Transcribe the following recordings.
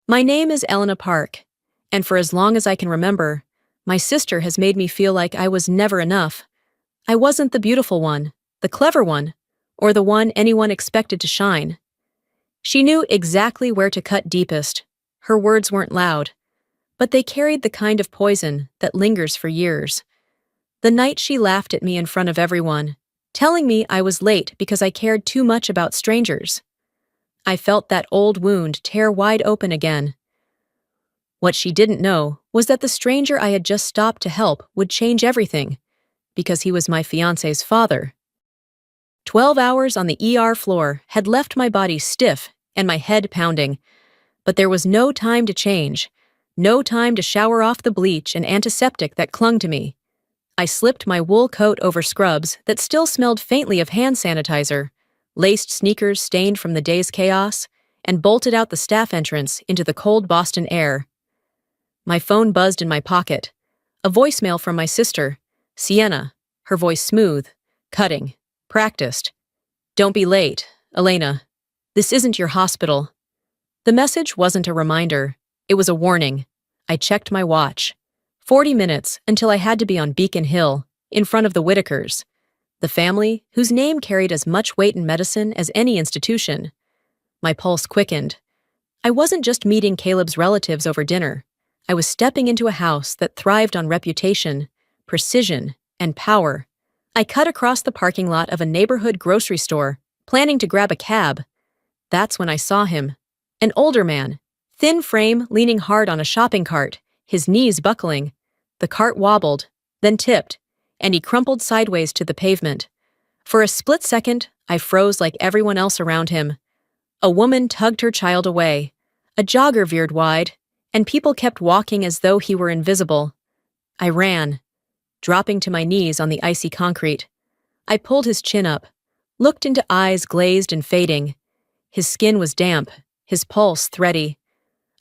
My name is Elena Park, and for as long as I can remember, my sister has made me feel like I was never enough. I wasn't the beautiful one, the clever one, or the one anyone expected to shine. She knew exactly where to cut deepest. Her words weren't loud, but they carried the kind of poison that lingers for years. The night she laughed at me in front of everyone, telling me I was late because I cared too much about strangers. I felt that old wound tear wide open again. What she didn't know was that the stranger I had just stopped to help would change everything, because he was my fiancé's father. 12 hours on the ER floor had left my body stiff and my head pounding, but there was no time to change, no time to shower off the bleach and antiseptic that clung to me. I slipped my wool coat over scrubs that still smelled faintly of hand sanitizer, laced sneakers stained from the day's chaos, and bolted out the staff entrance into the cold Boston air. My phone buzzed in my pocket. A voicemail from my sister, Sienna, her voice smooth, cutting, practiced. "Don't be late, Elena. This isn't your hospital." The message wasn't a reminder. It was a warning. I checked my watch. 40 minutes until I had to be on Beacon Hill, in front of the Whitakers, the family whose name carried as much weight in medicine as any institution. My pulse quickened. I wasn't just meeting Caleb's relatives over dinner. I was stepping into a house that thrived on reputation, precision, and power. I cut across the parking lot of a neighborhood grocery store, planning to grab a cab. That's when I saw him. An older man, thin frame leaning hard on a shopping cart, his knees buckling. The cart wobbled, then tipped, and he crumpled sideways to the pavement. For a split second, I froze like everyone else around him. A woman tugged her child away. A jogger veered wide, and people kept walking as though he were invisible. I ran, dropping to my knees on the icy concrete. I pulled his chin up, looked into eyes glazed and fading. His skin was damp, his pulse thready.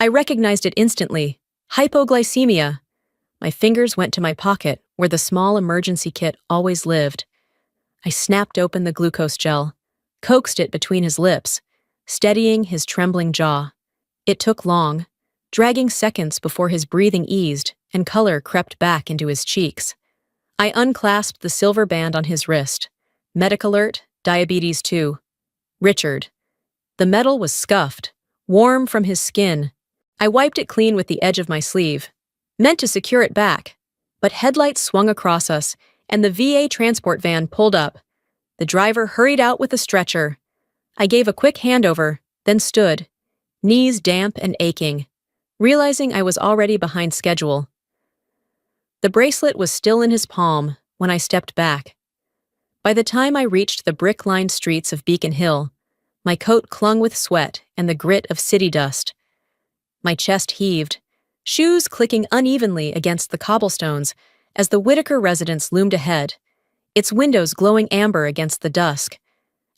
I recognized it instantly. Hypoglycemia. My fingers went to my pocket, where the small emergency kit always lived. I snapped open the glucose gel, coaxed it between his lips, steadying his trembling jaw. It took long, dragging seconds before his breathing eased and color crept back into his cheeks. I unclasped the silver band on his wrist. Medic alert, diabetes 2. Richard. The metal was scuffed, warm from his skin. I wiped it clean with the edge of my sleeve, meant to secure it back, but headlights swung across us, and the VA transport van pulled up. The driver hurried out with a stretcher. I gave a quick handover, then stood, knees damp and aching, realizing I was already behind schedule. The bracelet was still in his palm when I stepped back. By the time I reached the brick-lined streets of Beacon Hill, my coat clung with sweat and the grit of city dust. My chest heaved, shoes clicking unevenly against the cobblestones as the Whitaker residence loomed ahead, its windows glowing amber against the dusk.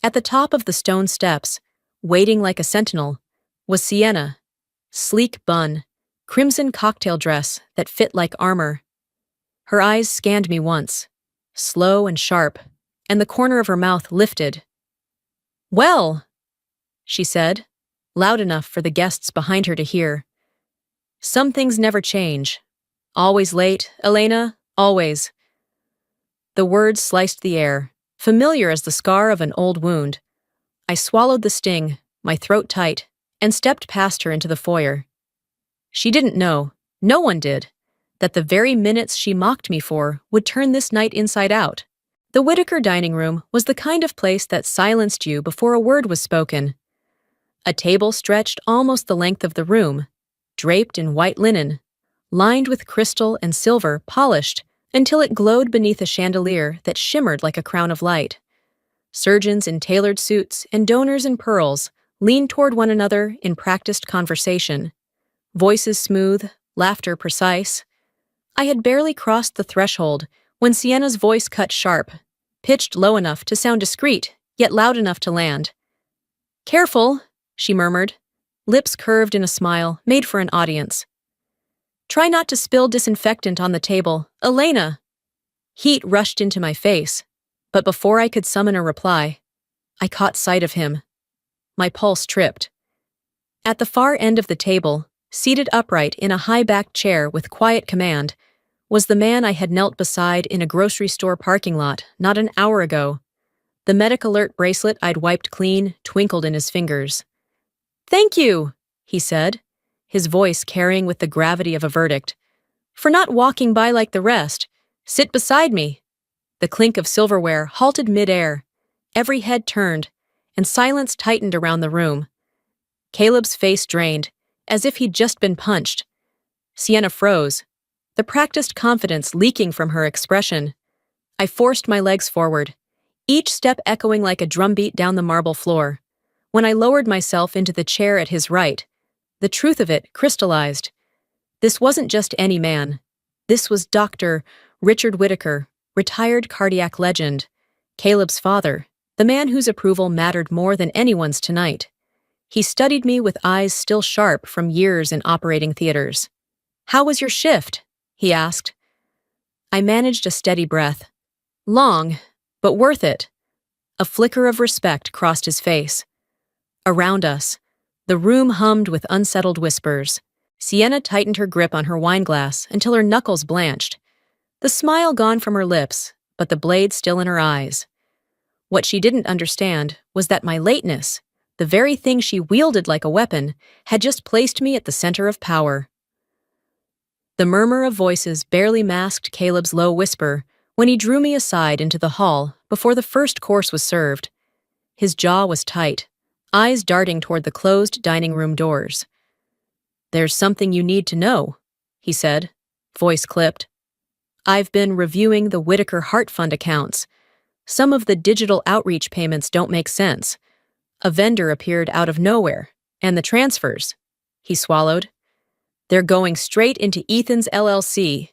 At the top of the stone steps, waiting like a sentinel, was Sienna, sleek bun, crimson cocktail dress that fit like armor. Her eyes scanned me once, slow and sharp, and the corner of her mouth lifted. "Well," she said, loud enough for the guests behind her to hear. "Some things never change. Always late, Elena, always." The words sliced the air, familiar as the scar of an old wound. I swallowed the sting, my throat tight, and stepped past her into the foyer. She didn't know, no one did, that the very minutes she mocked me for would turn this night inside out. The Whitaker dining room was the kind of place that silenced you before a word was spoken. A table stretched almost the length of the room, draped in white linen, lined with crystal and silver polished until it glowed beneath a chandelier that shimmered like a crown of light. Surgeons in tailored suits and donors in pearls leaned toward one another in practiced conversation. Voices smooth, laughter precise. I had barely crossed the threshold when Sienna's voice cut sharp, pitched low enough to sound discreet, yet loud enough to land. "Careful," she murmured, lips curved in a smile made for an audience. "Try not to spill disinfectant on the table, Elena." Heat rushed into my face, but before I could summon a reply, I caught sight of him. My pulse tripped. At the far end of the table, seated upright in a high-backed chair with quiet command, was the man I had knelt beside in a grocery store parking lot not an hour ago. The medic alert bracelet I'd wiped clean twinkled in his fingers. "Thank you," he said, his voice carrying with the gravity of a verdict, "for not walking by like the rest. Sit beside me." The clink of silverware halted mid-air. Every head turned, and silence tightened around the room. Caleb's face drained, as if he'd just been punched. Sienna froze, the practiced confidence leaking from her expression. I forced my legs forward, each step echoing like a drumbeat down the marble floor. When I lowered myself into the chair at his right, the truth of it crystallized. This wasn't just any man. This was Dr. Richard Whitaker, retired cardiac legend, Caleb's father, the man whose approval mattered more than anyone's tonight. He studied me with eyes still sharp from years in operating theaters. "How was your shift?" he asked. I managed a steady breath. Long, but worth it. A flicker of respect crossed his face. Around us, the room hummed with unsettled whispers. Sienna tightened her grip on her wineglass until her knuckles blanched. The smile gone from her lips, but the blade still in her eyes. What she didn't understand was that my lateness, the very thing she wielded like a weapon, had just placed me at the center of power. The murmur of voices barely masked Caleb's low whisper when he drew me aside into the hall before the first course was served. His jaw was tight, eyes darting toward the closed dining room doors. "There's something you need to know," he said, voice clipped. "I've been reviewing the Whitaker Heart Fund accounts. Some of the digital outreach payments don't make sense. A vendor appeared out of nowhere, and the transfers," he swallowed, "they're going straight into Ethan's LLC.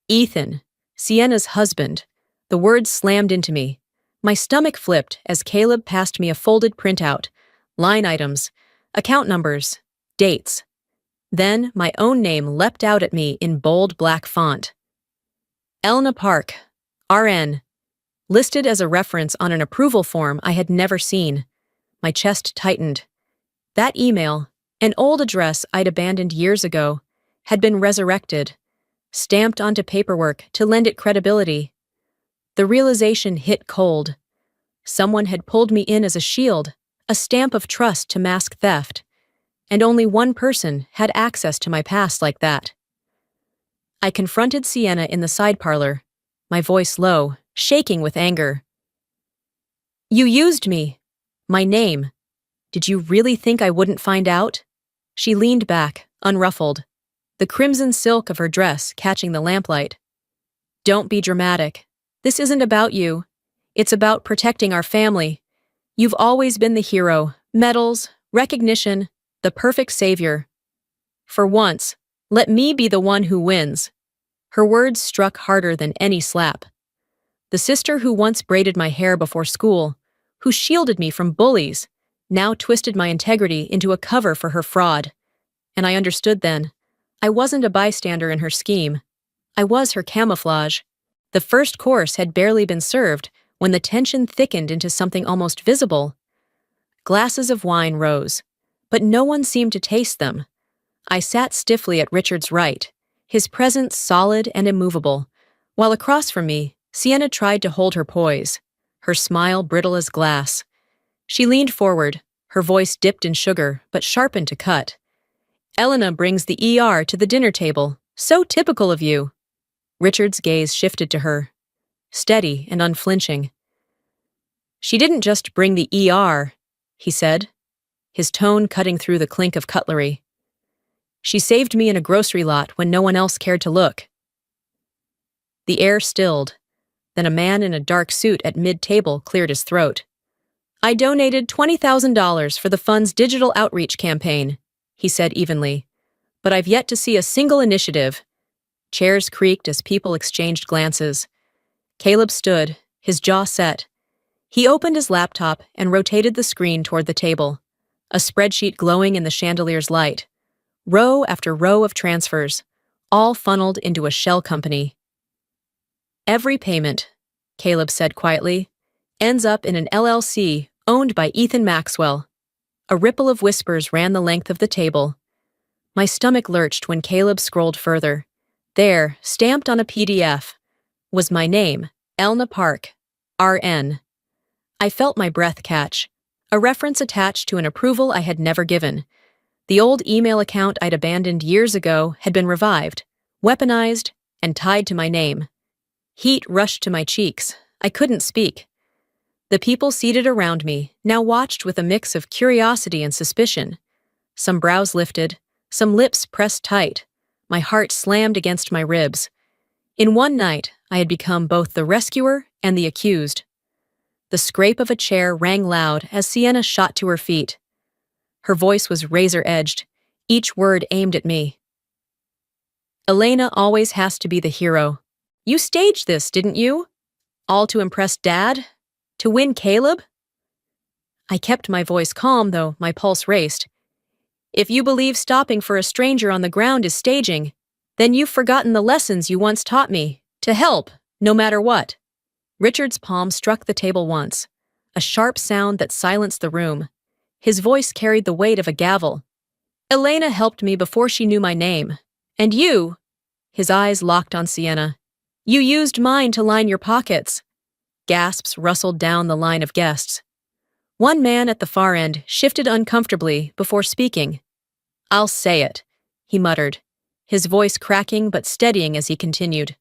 Ethan, Sienna's husband." The words slammed into me. My stomach flipped as Caleb passed me a folded printout, line items, account numbers, dates. Then my own name leapt out at me in bold black font. Elna Park, RN, listed as a reference on an approval form I had never seen. My chest tightened. That email, an old address I'd abandoned years ago, had been resurrected, stamped onto paperwork to lend it credibility. The realization hit cold. Someone had pulled me in as a shield, a stamp of trust to mask theft, and only one person had access to my past like that. I confronted Sienna in the side parlor, my voice low, shaking with anger. "You used me. My name. Did you really think I wouldn't find out?" She leaned back, unruffled, the crimson silk of her dress catching the lamplight. "Don't be dramatic. This isn't about you. It's about protecting our family. You've always been the hero, medals, recognition, the perfect savior. For once, let me be the one who wins." Her words struck harder than any slap. The sister who once braided my hair before school, who shielded me from bullies, now twisted my integrity into a cover for her fraud. And I understood then. I wasn't a bystander in her scheme. I was her camouflage. The first course had barely been served when the tension thickened into something almost visible. Glasses of wine rose, but no one seemed to taste them. I sat stiffly at Richard's right, his presence solid and immovable, while across from me, Sienna tried to hold her poise, her smile brittle as glass. She leaned forward, her voice dipped in sugar but sharpened to cut. "Elena brings the ER to the dinner table. So typical of you." Richard's gaze shifted to her, steady and unflinching. "She didn't just bring the ER," he said, his tone cutting through the clink of cutlery. "She saved me in a grocery lot when no one else cared to look." The air stilled. Then a man in a dark suit at mid-table cleared his throat. "I donated $20,000 for the fund's digital outreach campaign," he said evenly, "but I've yet to see a single initiative." Chairs creaked as people exchanged glances. Caleb stood, his jaw set. He opened his laptop and rotated the screen toward the table, a spreadsheet glowing in the chandelier's light. Row after row of transfers, all funneled into a shell company. "Every payment," Caleb said quietly, "ends up in an LLC owned by Ethan Maxwell." A ripple of whispers ran the length of the table. My stomach lurched when Caleb scrolled further. There, stamped on a PDF, was my name, Elna Park, RN. I felt my breath catch, a reference attached to an approval I had never given. The old email account I'd abandoned years ago had been revived, weaponized, and tied to my name. Heat rushed to my cheeks. I couldn't speak. The people seated around me now watched with a mix of curiosity and suspicion. Some brows lifted, some lips pressed tight. My heart slammed against my ribs. In one night, I had become both the rescuer and the accused. The scrape of a chair rang loud as Sienna shot to her feet. Her voice was razor-edged, each word aimed at me. Elena always has to be the hero. You staged this, didn't you? All to impress Dad? To win Caleb? I kept my voice calm, though my pulse raced. If you believe stopping for a stranger on the ground is staging, then you've forgotten the lessons you once taught me, to help, no matter what. Richard's palm struck the table once, a sharp sound that silenced the room. His voice carried the weight of a gavel. Elena helped me before she knew my name. And you, his eyes locked on Sienna, you used mine to line your pockets. Gasps rustled down the line of guests. One man at the far end shifted uncomfortably before speaking. I'll say it, he muttered, his voice cracking but steadying as he continued.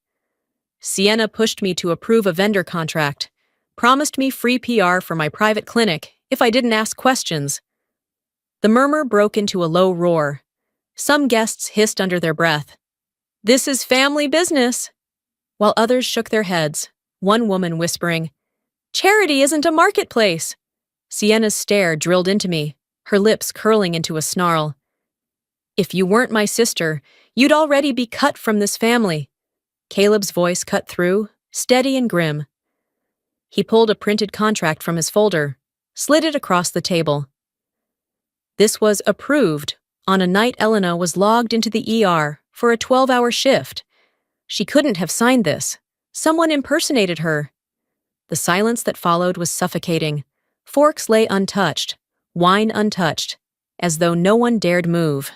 Sienna pushed me to approve a vendor contract, promised me free PR for my private clinic if I didn't ask questions. The murmur broke into a low roar. Some guests hissed under their breath. This is family business, while others shook their heads, one woman whispering, Charity isn't a marketplace. Sienna's stare drilled into me, her lips curling into a snarl. If you weren't my sister, you'd already be cut from this family. Caleb's voice cut through, steady and grim. He pulled a printed contract from his folder, slid it across the table. This was approved on a night Elena was logged into the ER for a 12-hour shift. She couldn't have signed this. Someone impersonated her. The silence that followed was suffocating. Forks lay untouched, wine untouched, as though no one dared move.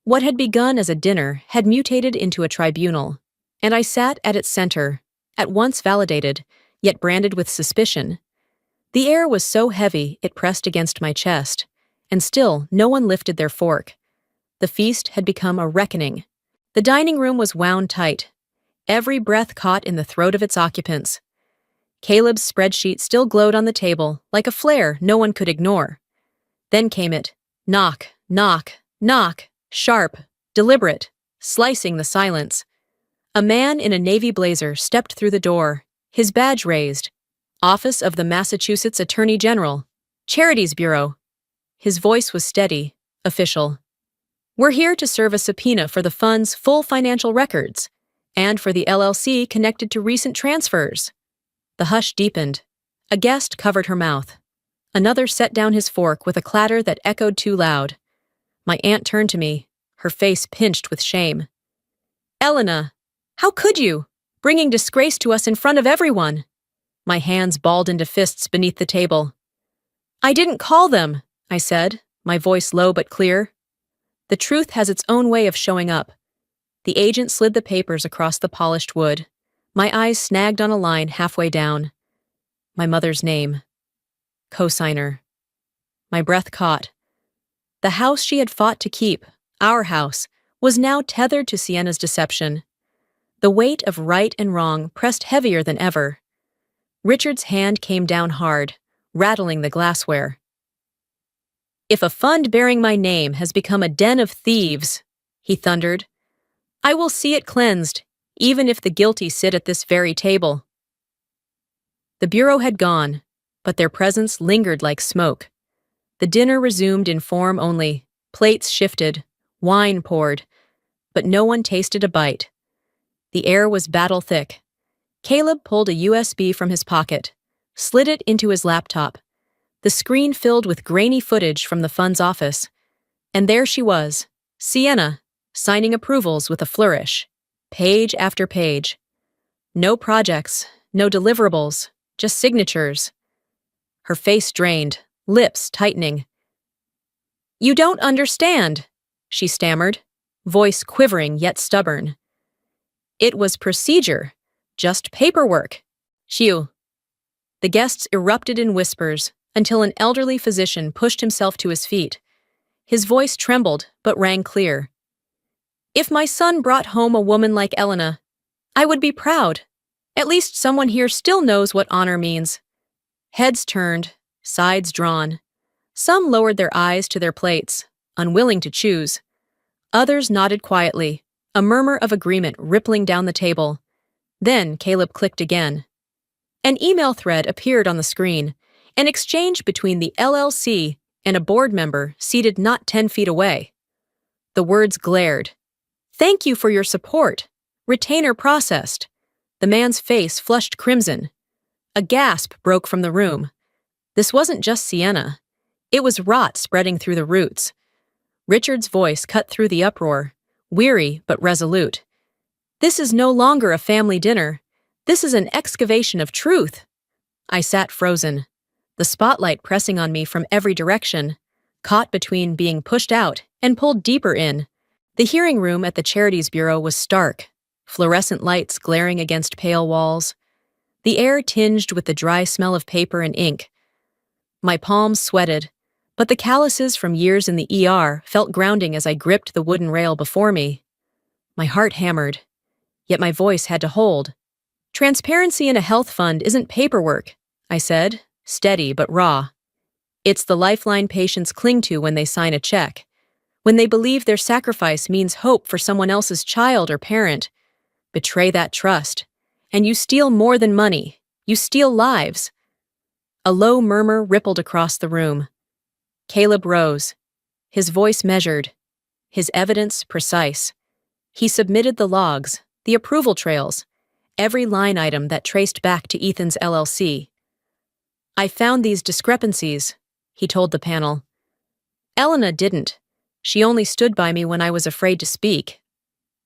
What had begun as a dinner had mutated into a tribunal, and I sat at its center, at once validated, yet branded with suspicion. The air was so heavy it pressed against my chest, and still no one lifted their fork. The feast had become a reckoning. The dining room was wound tight, every breath caught in the throat of its occupants. Caleb's spreadsheet still glowed on the table, like a flare no one could ignore. Then came it. Knock, knock, knock, sharp, deliberate, slicing the silence. A man in a navy blazer stepped through the door, his badge raised. Office of the Massachusetts Attorney General, Charities Bureau. His voice was steady, official. We're here to serve a subpoena for the fund's full financial records, and for the LLC connected to recent transfers. The hush deepened. A guest covered her mouth. Another set down his fork with a clatter that echoed too loud. My aunt turned to me, her face pinched with shame. Elena, how could you? Bringing disgrace to us in front of everyone. My hands balled into fists beneath the table. I didn't call them, I said, my voice low but clear. The truth has its own way of showing up. The agent slid the papers across the polished wood. My eyes snagged on a line halfway down. My mother's name. Co-signer. My breath caught. The house she had fought to keep, our house, was now tethered to Sienna's deception. The weight of right and wrong pressed heavier than ever. Richard's hand came down hard, rattling the glassware. If a fund bearing my name has become a den of thieves, he thundered, I will see it cleansed, even if the guilty sit at this very table. The bureau had gone, but their presence lingered like smoke. The dinner resumed in form only. Plates shifted, wine poured, but no one tasted a bite. The air was battle-thick. Caleb pulled a USB from his pocket, slid it into his laptop. The screen filled with grainy footage from the fund's office. And there she was, Sienna, signing approvals with a flourish. Page after page. No projects, no deliverables, just signatures. Her face drained, lips tightening. You don't understand, she stammered. voice quivering yet stubborn. It was procedure, just paperwork. Xiu. The guests erupted in whispers until an elderly physician pushed himself to his feet. His voice trembled but rang clear. If my son brought home a woman like Elena, I would be proud. At least someone here still knows what honor means. Heads turned, sides drawn. Some lowered their eyes to their plates, unwilling to choose. Others nodded quietly, a murmur of agreement rippling down the table. Then Caleb clicked again. An email thread appeared on the screen, an exchange between the LLC and a board member seated not 10 feet away. The words glared. "Thank you for your support. Retainer processed." The man's face flushed crimson. A gasp broke from the room. This wasn't just Sienna. It was rot spreading through the roots. Richard's voice cut through the uproar, weary but resolute. "This is no longer a family dinner. This is an excavation of truth." I sat frozen, the spotlight pressing on me from every direction, caught between being pushed out and pulled deeper in. The hearing room at the Charities Bureau was stark, fluorescent lights glaring against pale walls. The air tinged with the dry smell of paper and ink. My palms sweated, but the calluses from years in the ER felt grounding as I gripped the wooden rail before me. My heart hammered, yet my voice had to hold. "Transparency in a health fund isn't paperwork," I said, steady but raw. "It's the lifeline patients cling to when they sign a check, when they believe their sacrifice means hope for someone else's child or parent. Betray that trust, and you steal more than money. You steal lives." A low murmur rippled across the room. Caleb rose, his voice measured, his evidence precise. He submitted the logs, the approval trails, every line item that traced back to Ethan's LLC. "I found these discrepancies," he told the panel. "Elena didn't. She only stood by me when I was afraid to speak."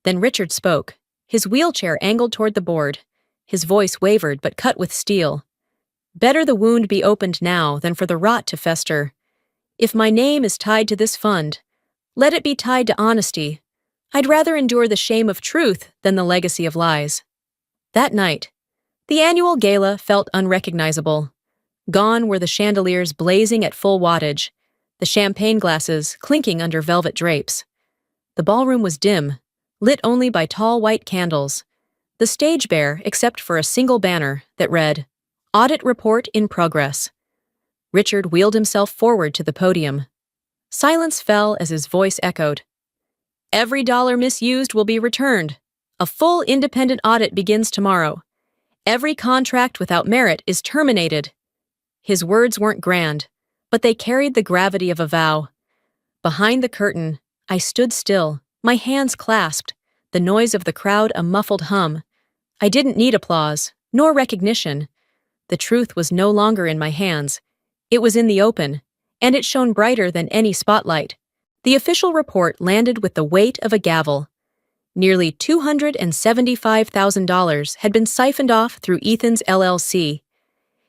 Then Richard spoke, his wheelchair angled toward the board. His voice wavered but cut with steel. "Better the wound be opened now than for the rot to fester. If my name is tied to this fund, let it be tied to honesty. I'd rather endure the shame of truth than the legacy of lies." That night, the annual gala felt unrecognizable. Gone were the chandeliers blazing at full wattage, the champagne glasses clinking under velvet drapes. The ballroom was dim, lit only by tall white candles, the stage bare except for a single banner that read, "Audit Report in Progress." Richard wheeled himself forward to the podium. Silence fell as his voice echoed. "Every dollar misused will be returned. A full independent audit begins tomorrow. Every contract without merit is terminated." His words weren't grand, but they carried the gravity of a vow. Behind the curtain, I stood still, my hands clasped, the noise of the crowd a muffled hum. I didn't need applause, nor recognition. The truth was no longer in my hands. It was in the open, and it shone brighter than any spotlight. The official report landed with the weight of a gavel. Nearly $275,000 had been siphoned off through Ethan's LLC.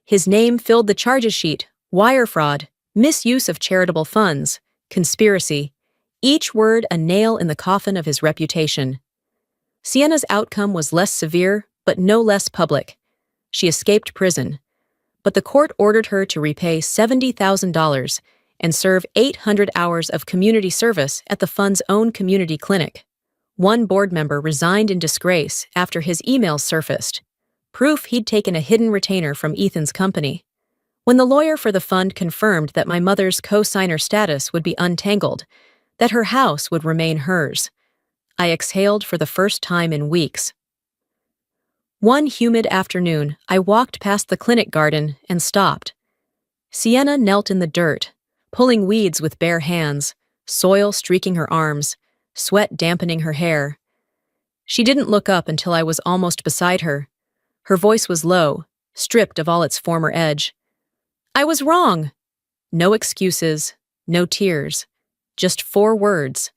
His name filled the charges sheet: wire fraud, misuse of charitable funds, conspiracy, each word a nail in the coffin of his reputation. Sienna's outcome was less severe, but no less public. She escaped prison, but the court ordered her to repay $70,000 and serve 800 hours of community service at the fund's own community clinic. One board member resigned in disgrace after his emails surfaced, proof he'd taken a hidden retainer from Ethan's company. When the lawyer for the fund confirmed that my mother's co-signer status would be untangled, that her house would remain hers, I exhaled for the first time in weeks. One humid afternoon, I walked past the clinic garden and stopped. Sienna knelt in the dirt, pulling weeds with bare hands, soil streaking her arms, sweat dampening her hair. She didn't look up until I was almost beside her. Her voice was low, stripped of all its former edge. "I was wrong." No excuses, no tears, just 4 words.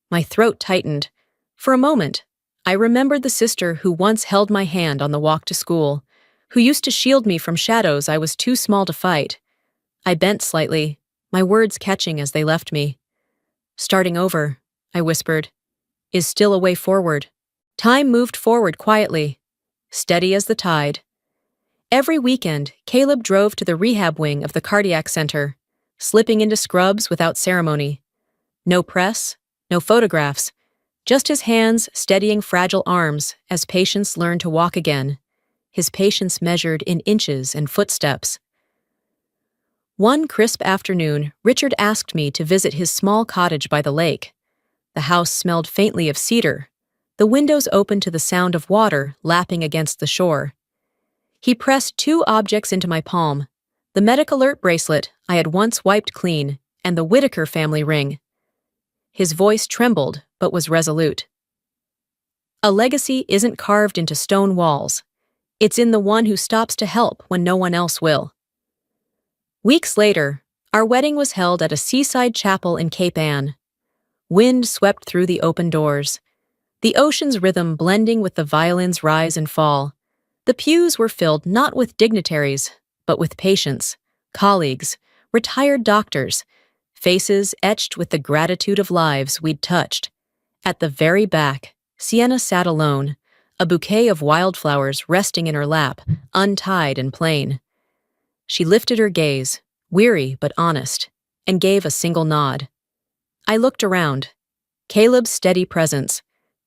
My throat tightened. For a moment, I remembered the sister who once held my hand on the walk to school, who used to shield me from shadows I was too small to fight. I bent slightly, my words catching as they left me. "Starting over," I whispered. is still a way forward. Time moved forward quietly, steady as the tide. Every weekend, Caleb drove to the rehab wing of the cardiac center, slipping into scrubs without ceremony. No press, no photographs, just his hands steadying fragile arms as patients learned to walk again, his patience measured in inches and footsteps. One crisp afternoon, Richard asked me to visit his small cottage by the lake. The house smelled faintly of cedar, the windows open to the sound of water lapping against the shore. He pressed two objects into my palm, the medic alert bracelet I had once wiped clean and the Whitaker family ring. His voice trembled but was resolute. A legacy isn't carved into stone walls. It's in the one who stops to help when no one else will. Weeks later, our wedding was held at a seaside chapel in Cape Ann. Wind swept through the open doors, the ocean's rhythm blending with the violin's rise and fall. The pews were filled not with dignitaries, but with patients, colleagues, retired doctors, faces etched with the gratitude of lives we'd touched. At the very back, Sienna sat alone, a bouquet of wildflowers resting in her lap, untied and plain. She lifted her gaze, weary but honest, and gave a single nod. I looked around. Caleb's steady presence,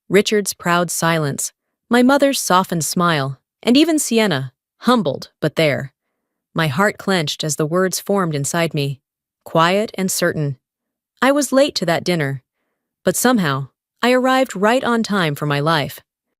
Richard's proud silence, my mother's softened smile, and even Sienna, humbled but there. My heart clenched as the words formed inside me, quiet and certain. I was late to that dinner, but somehow I arrived right on time for my life.